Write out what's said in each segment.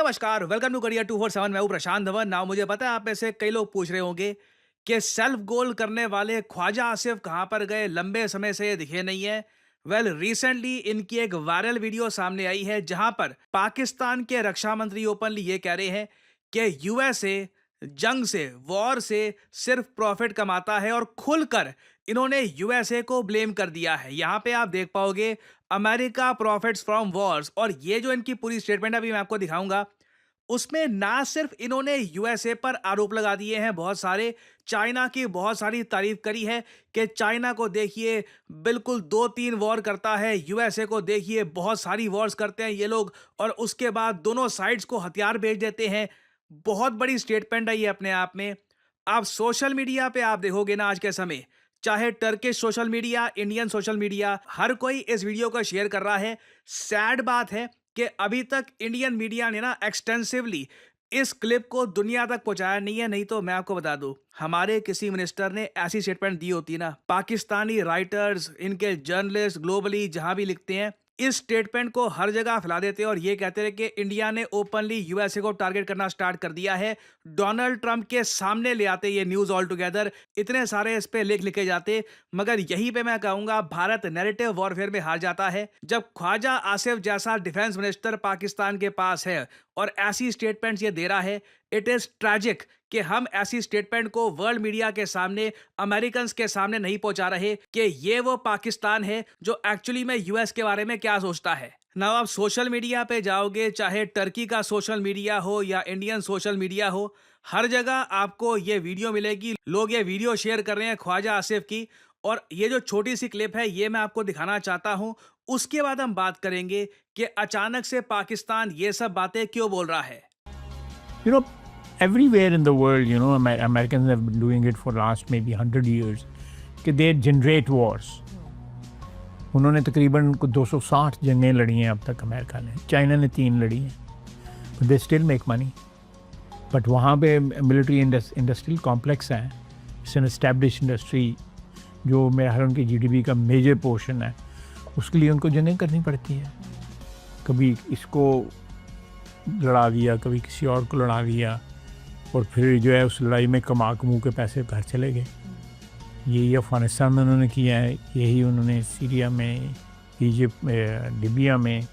नमस्कार, welcome to career 247। मैं हूं प्रशांत धवन। नाउ मुझे पता है आप में से कई लोग पूछ रहे होंगे कि सेल्फ गोल करने वाले ख्वाजा आसिफ कहां पर गए, लंबे समय से ये दिखे नहीं है। वेल रिसेंटली इनकी एक वायरल वीडियो सामने आई है जहां पर पाकिस्तान के रक्षा मंत्री ओपनली ये कह रहे हैं कि यूएसए जंग से, वॉर से सिर्फ प्रॉफिट कमाता है और खुलकर इन्होंने यूएसए को ब्लेम कर दिया है। यहां पे आप देख पाओगे अमेरिका प्रॉफिट्स फ्रॉम वॉर्स, और ये जो इनकी पूरी स्टेटमेंट अभी मैं आपको दिखाऊंगा उसमें ना सिर्फ इन्होंने यूएसए पर आरोप लगा दिए हैं बहुत सारे, चाइना की बहुत सारी तारीफ करी है कि चाइना को देखिए बिल्कुल 2-3 वॉर करता है, यूएसए को देखिए बहुत सारी वॉर्स करते हैं ये लोग, और उसके बाद दोनों साइड्स को हथियार भेज देते हैं। बहुत बड़ी स्टेटमेंट है ये अपने आप में। आप सोशल मीडिया पे आप देखोगे ना आज के समय, चाहे Turkish social media, Indian social media, हर कोई इस वीडियो को शेयर कर रहा है। सैड बात है कि अभी तक इंडियन मीडिया ने ना एक्सटेंसिवली इस क्लिप को दुनिया तक पहुंचाया नहीं है। नहीं तो मैं आपको बता दूं, हमारे किसी मिनिस्टर ने ऐसी स्टेटमेंट दी होती ना, पाकिस्तानी राइटर्स, इनके जर्नलिस्ट ग्लोबली जहां भी लिखते हैं इस स्टेटमेंट को हर जगह फैला देते हैं और ये कहते हैं कि इंडिया ने ओपनली यूएसए को टारगेट करना स्टार्ट कर दिया है। डोनाल्ड ट्रंप के सामने ले आते ये न्यूज ऑल टुगेदर, इतने सारे इस पे लेख लिखे जाते, मगर यहीं पे मैं कहूंगा भारत नैरेटिव वॉरफेयर में हार जाता है जब ख्वाजा आसिफ जैसा डिफेंस मिनिस्टर पाकिस्तान के पास है और ऐसी स्टेटमेंट्स ये दे रहा है। इट इज ट्रैजिक कि हम ऐसी स्टेटमेंट को वर्ल्ड मीडिया के सामने, अमेरिकन के सामने नहीं पहुंचा रहे कि ये वो पाकिस्तान है जो एक्चुअली में यूएस के बारे में क्या सोचता है ना। आप सोशल मीडिया पे जाओगे, चाहे टर्की का सोशल मीडिया हो या इंडियन सोशल मीडिया हो, हर जगह आपको ये वीडियो मिलेगी। लोग ये वीडियो शेयर कर रहे हैं ख्वाजा आसिफ की, और ये जो छोटी सी क्लिप है ये मैं आपको दिखाना चाहता हूं। उसके बाद हम बात करेंगे कि अचानक से पाकिस्तान ये सब बातें क्यों बोल रहा है। You know, everywhere in the world, Americans have been doing it for last maybe 100 years, कि they generate wars. उन्होंने तकरीबन 260 जंगें लड़ी हैं अब तक अमेरिका ने, चाइना ने 3 लड़ी हैं, but they still make money. But वहाँ पे मिलिट्री इंडस्ट्रियल कॉम्प्लेक्स है, इट्स एन एस्टेब्लिश इंडस्ट्री जो मेरे ख्याल उनकी जीडीपी का मेजर पोर्शन है, उसके लिए उनको जंगें करनी पड़ती है। कभी इसको लड़ा दिया, कभी किसी और को लड़ा दिया, और फिर जो है उस लड़ाई में कमा के पैसे घर चले गए। यही अफ़गानिस्तान में उन्होंने किया है, यही उन्होंने सीरिया में, इजिप्ट में, लिबिया में।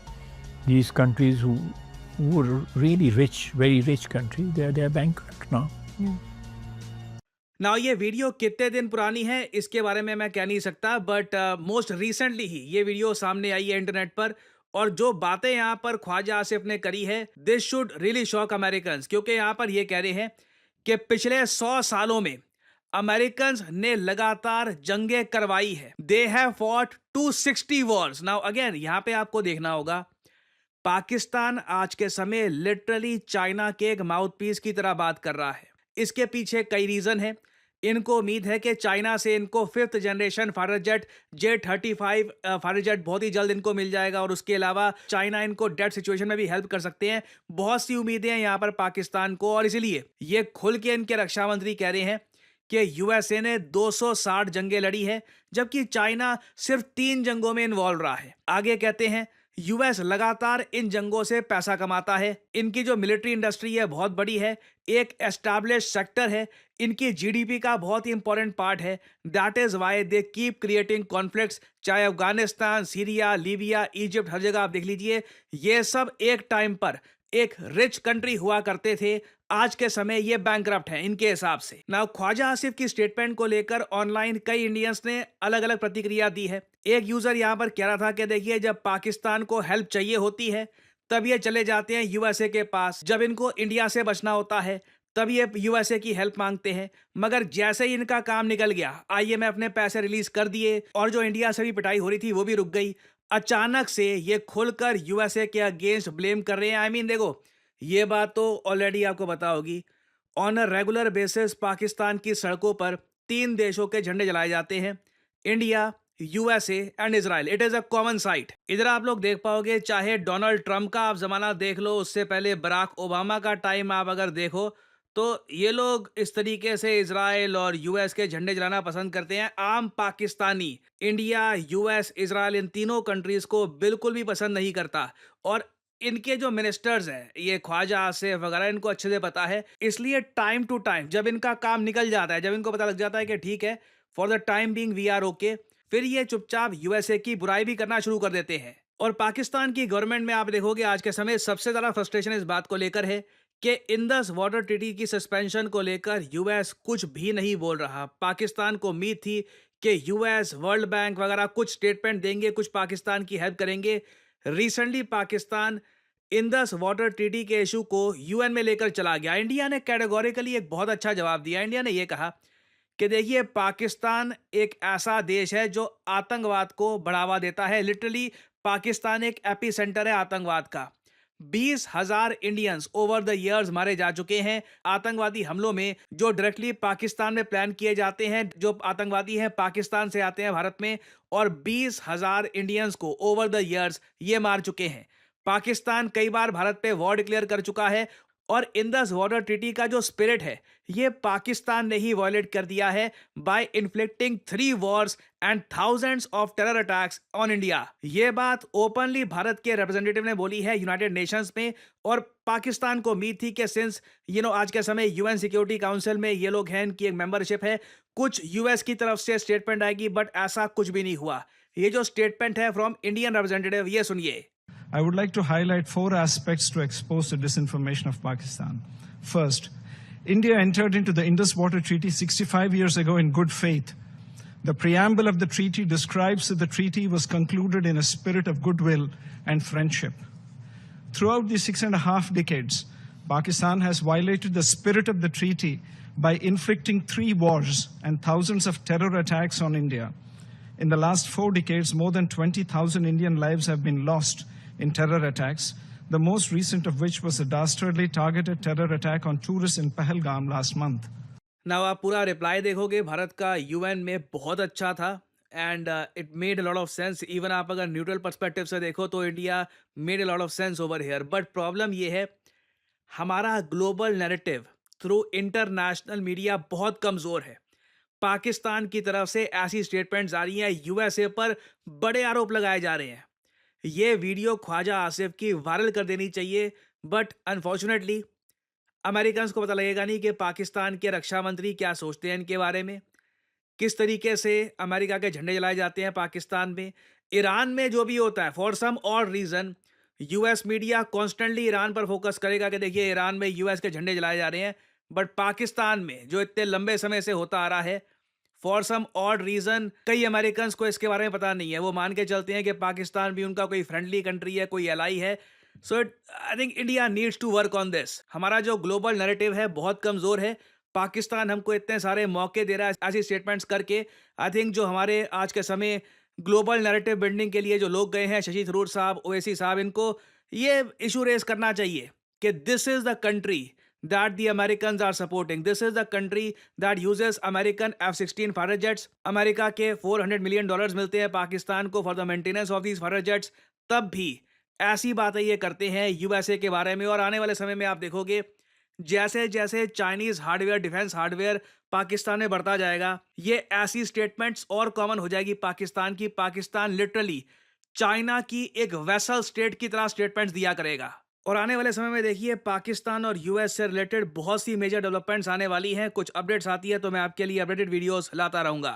These countries who were really rich, very rich country, they are bankrupt now. ना ये वीडियो कितने दिन पुरानी है इसके बारे में मैं कह नहीं सकता, बट मोस्ट रिसेंटली ही ये वीडियो सामने आई है इंटरनेट पर, और जो बातें यहाँ पर ख्वाजा आसिफ ने करी है this should really shock American, क्योंकि यहाँ पर ये कह रहे हैं कि पिछले 100 सालों में अमेरिकन ने लगातार जंगें करवाई है। They have fought 260 Wars. Now again यहाँ पे आपको देखना होगा, पाकिस्तान आज के समय लिटरली चाइना के एक माउथपीस की तरह बात कर रहा है। इसके पीछे कई रीजन है। इनको उम्मीद है कि चाइना से इनको 5th generation fighter jet J-35 fighter jet बहुत ही जल्द इनको मिल जाएगा, और उसके अलावा चाइना इनको डेड सिचुएशन में भी हेल्प कर सकते हैं। बहुत सी उम्मीदें हैं यहाँ पर पाकिस्तान को, और इसीलिए ये खुल के इनके रक्षा मंत्री कह रहे हैं कि यूएसए ने 260 जंगें लड़ी है जबकि चाइना सिर्फ 3 जंगों में इन्वॉल्व रहा है। आगे कहते हैं यूएस लगातार इन जंगों से पैसा कमाता है, इनकी जो मिलिट्री इंडस्ट्री है बहुत बड़ी है, एक एस्टैब्लिश सेक्टर है, इनकी जीडीपी का बहुत ही इंपॉर्टेंट पार्ट है। That is why they keep creating conflicts, चाहे अफगानिस्तान, सीरिया, लीबिया, इजिप्ट, हर जगह आप देख लीजिए। ये सब एक टाइम पर एक रिच कंट्री हुआ करते थे, आज के समय ये बैंकरप्ट हैं इनके हिसाब से। नाउ ख्वाजा आसिफ की स्टेटमेंट को लेकर ऑनलाइन कई इंडियंस ने अलग अलग प्रतिक्रिया दी है। एक यूजर यहां पर कह रहा था कि देखिए, जब पाकिस्तान को हेल्प चाहिए होती है तब ये चले जाते हैं यूएसए के पास, जब इनको इंडिया से बचना होता है तब ये यूएसए की हेल्प मांगते हैं, मगर जैसे ही इनका काम निकल गया, आईएमएफ ने पैसे रिलीज कर दिए और जो इंडिया से भी पिटाई हो रही थी वो भी रुक गई। अचानक से ये खुलकर यूएसए के अगेंस्ट ब्लेम कर रहे हैं। आई मीन देखो, ये बात तो ऑलरेडी आपको पता होगी, on a regular basis Pakistan की सड़कों पर 3 देशों के झंडे जलाए जाते हैं, India, USA and Israel. It is a common site. इधर आप लोग देख पाओगे, चाहे डोनाल्ड ट्रंप का आप जमाना देख लो, उससे पहले बराक ओबामा का टाइम आप अगर देखो, तो ये लोग इस तरीके से इजराइल और यूएस के झंडे जलाना पसंद करते हैं। आम पाकिस्तानी इंडिया, यूएस, इजराइल इन तीनों कंट्रीज को बिल्कुल भी पसंद नहीं करता, और इनके जो मिनिस्टर्स हैं, ये ख्वाजा आसिफ वगैरह, इनको अच्छे से पता है। इसलिए टाइम टू टाइम जब इनका काम निकल जाता है, जब इनको पता लग जाता है कि ठीक है, for the time being we are okay, फिर ये चुपचाप यूएसए की बुराई भी करना शुरू कर देते हैं। और पाकिस्तान की गवर्नमेंट में आप देखोगे आज के समय सबसे ज़्यादा फ्रस्ट्रेशन इस बात को लेकर है कि इंडस वाटर ट्रीटी की सस्पेंशन को लेकर यूएस कुछ भी नहीं बोल रहा। पाकिस्तान को उम्मीद थी कि यूएस, वर्ल्ड बैंक वगैरह कुछ स्टेटमेंट देंगे, कुछ पाकिस्तान की हेल्प करेंगे। Recently Pakistan Indus water treaty के इशू को यूएन में लेकर चला गया। इंडिया ने कैटेगोरिकली एक बहुत अच्छा जवाब दिया। इंडिया ने यह कहा कि देखिए, पाकिस्तान एक ऐसा देश है जो आतंकवाद को बढ़ावा देता है। लिटरली पाकिस्तान एक एपी सेंटर है आतंकवाद का। 20,000 इंडियंस ओवर द इयर्स मारे जा चुके हैं आतंकवादी हमलों में, जो डायरेक्टली पाकिस्तान में प्लान किए जाते हैं। जो आतंकवादी हैं पाकिस्तान से आते हैं भारत में, और 20,000 इंडियंस को ओवर द इयर्स ये मार चुके हैं। पाकिस्तान कई बार भारत पे वॉर डिक्लेयर कर चुका है, और इंडस वाटर ट्रीटी का जो स्पिरिट है ये पाकिस्तान ने ही वायलेट कर दिया है by inflicting 3 wars and thousands of terror attacks on India. ये बात ओपनली भारत के रिप्रेजेंटेटिव ने बोली है यूनाइटेड नेशंस में। और पाकिस्तान को उम्मीद थी कि सिंस आज के समय यूएन सिक्योरिटी काउंसिल में ये लोग हैं, इनकी एक मेंबरशिप है, कुछ यूएस की तरफ से स्टेटमेंट आएगी, बट ऐसा कुछ भी नहीं हुआ। ये जो स्टेटमेंट है फ्रॉम इंडियन रिप्रेजेंटेटिव, ये सुनिए। I would like to highlight 4 aspects to expose the disinformation of Pakistan. First, India entered into the Indus Water Treaty 65 years ago in good faith. The preamble of the treaty describes that the treaty was concluded in a spirit of goodwill and friendship. Throughout the 6.5 decades, Pakistan has violated the spirit of the treaty by inflicting 3 wars and thousands of terror attacks on India. In the last 4 decades, more than 20,000 Indian lives have been lost in terror attacks, the most recent of which was a dastardly targeted terror attack on tourists in Pahalgam last month. Now आप पूरा reply देखोगे, भारत का UN में बहुत अच्छा था and it made a lot of sense. Even आप अगर न्यूट्रल पर्सपेक्टिव से देखो तो India made a lot of sense over here. But problem ये है, हमारा global narrative through international media बहुत कमज़ोर है। पाकिस्तान की तरफ से ऐसी स्टेटमेंट्स आ रही हैं, यूएसए पर बड़े आरोप लगाए जा रहे हैं। ये वीडियो ख्वाजा आसिफ की वायरल कर देनी चाहिए, बट अनफॉर्चुनेटली अमेरिकन्स को पता लगेगा नहीं कि पाकिस्तान के रक्षा मंत्री क्या सोचते हैं इनके बारे में, किस तरीके से अमेरिका के झंडे जलाए जाते हैं पाकिस्तान में। ईरान में जो भी होता है, फॉर सम और reason US media constantly Iran पर फोकस करेगा कि देखिए ईरान में यूएस के झंडे जलाए जा रहे हैं। बट पाकिस्तान में जो इतने लंबे समय से होता आ रहा है, फॉर सम ऑड रीज़न कई अमेरिकन्स को इसके बारे में पता नहीं है। वो मान के चलते हैं कि पाकिस्तान भी उनका कोई फ्रेंडली कंट्री है, कोई एलाई है। So I think India needs to work on this. हमारा जो ग्लोबल नैरेटिव है बहुत कमज़ोर है। पाकिस्तान हमको इतने सारे मौके दे रहा है ऐसी स्टेटमेंट्स करके। आई थिंक जो हमारे आज के समय ग्लोबल नैरेटिव बिल्डिंग के लिए जो लोग गए हैं, शशि थरूर साहब, ओवैसी साहब, इनको ये इशू रेज करना चाहिए कि this is the country that the Americans are supporting. This is the country that uses American F-16 fighter jets. America के $400 million मिलते हैं पाकिस्तान को for the maintenance of these fighter jets. तब भी ऐसी बातें ये करते हैं यूएसए के बारे में। और आने वाले समय में आप देखोगे जैसे जैसे Chinese hardware, defence hardware Pakistan में बढ़ता जाएगा, ये ऐसी स्टेटमेंट्स और कॉमन हो जाएगी पाकिस्तान की। पाकिस्तान लिटरली चाइना की एक वेसल स्टेट की तरह स्टेटमेंट्स दिया करेगा। और आने वाले समय में देखिए पाकिस्तान और यूएस से रिलेटेड बहुत सी मेजर डेवलपमेंट्स आने वाली हैं। कुछ अपडेट्स आती है तो मैं आपके लिए अपडेटेड वीडियोस लाता रहूंगा।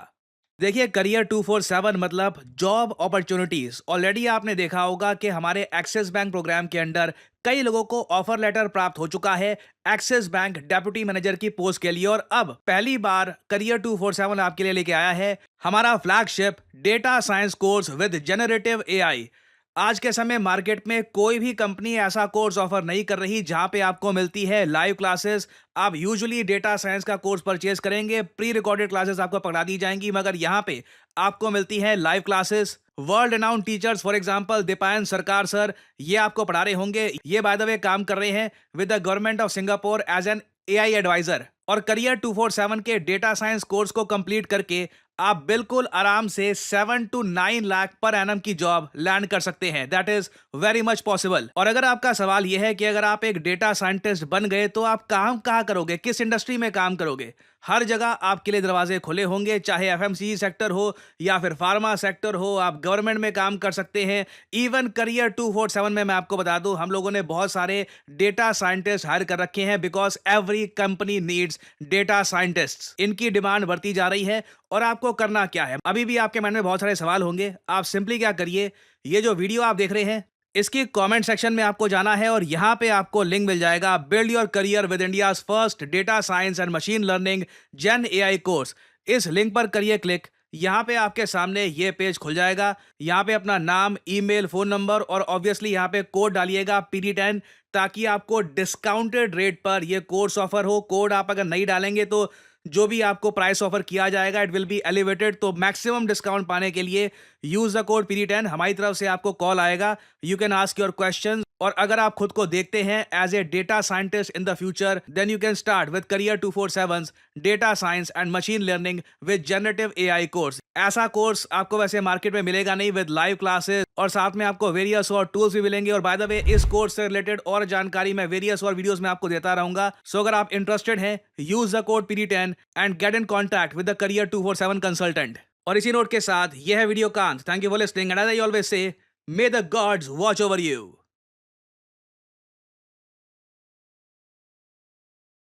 देखिए, करियर 247 मतलब जॉब अपॉर्चुनिटीज। ऑलरेडी आपने देखा होगा कि हमारे एक्सिस बैंक प्रोग्राम के अंडर कई लोगों को ऑफर लेटर प्राप्त हो चुका है एक्सिस बैंक डेप्यूटी मैनेजर की पोस्ट के लिए। और अब पहली बार करियर 247 आपके लिए लेके आया है हमारा flagship data science course with generative AI. आज के समय मार्केट में कोई भी कंपनी ऐसा कोर्स ऑफर नहीं कर रही जहां पे आपको मिलती है लाइव क्लासेस। आप यूजुअली डेटा साइंस का कोर्स परचेज करेंगे, प्री रिकॉर्डेड क्लासेस आपको पकड़ा दी जाएंगी, मगर यहां पे आपको मिलती है live classes. World renowned teachers, for example Deepayan सरकार सर, ये आपको पढ़ा रहे होंगे। ये बाय द वे काम कर रहे हैं with the government of Singapore as an AI adviser. और करियर 247 के डेटा साइंस कोर्स को कंप्लीट करके आप बिल्कुल आराम से 7 to 9 लाख पर एनम की जॉब लैंड कर सकते हैं। That is very much possible. और अगर आपका सवाल यह है कि अगर आप एक डेटा साइंटिस्ट बन गए तो आप काम कहाँ करोगे, किस इंडस्ट्री में काम करोगे, हर जगह आपके लिए दरवाजे खुले होंगे, चाहे एफएमसीजी सेक्टर हो या फिर फार्मा सेक्टर हो, आप गवर्नमेंट में काम कर सकते हैं। इवन करियर 247 में मैं आपको बता दूं, हम लोगों ने बहुत सारे डेटा साइंटिस्ट हायर कर रखे हैं, because every company needs data scientists. इनकी डिमांड बढ़ती जा रही है और आपको करना क्या है? अभी भी आपके मन में बहुत सारे सवाल होंगे। आप सिंपली क्या करिए, ये जो वीडियो आप देख रहे हैं इसकी कमेंट सेक्शन में आपको जाना है और यहां पे आपको लिंक मिल जाएगा build your career with India's first data science and machine learning gen AI course. इस लिंक पर करिए क्लिक। यहाँ पे आपके सामने ये पेज खुल जाएगा। यहाँ पे अपना नाम, ईमेल, फोन नंबर और ऑब्वियसली यहाँ पे कोड डालिएगा PD10, ताकि आपको डिस्काउंटेड रेट पर ये कोर्स ऑफर हो। कोड आप अगर नहीं डालेंगे तो जो भी आपको प्राइस ऑफर किया जाएगा इट विल बी एलिवेटेड। तो मैक्सिमम डिस्काउंट पाने के लिए यूज द कोड PD10। हमारी तरफ से आपको कॉल आएगा, you can ask your questions. और अगर आप खुद को देखते हैं as a data scientist in the future, then you can start with career 247 data science and machine learning with generative AI course. ऐसा कोर्स आपको वैसे मार्केट में मिलेगा नहीं, विद लाइव क्लासेस और साथ में आपको वेरियस और टूल्स भी मिलेंगे। और बाय द वे, इस कोर्स से रिलेटेड और जानकारी मैं वेरियस और वीडियोस में आपको देता रहूंगा। सो अगर आप इंटरेस्टेड हैं, use the code PD10 and get in contact with the career 247 consultant. और इसी नोट के साथ यह है वीडियो कांत। Thank you for listening and as I always say, may the gods watch over you.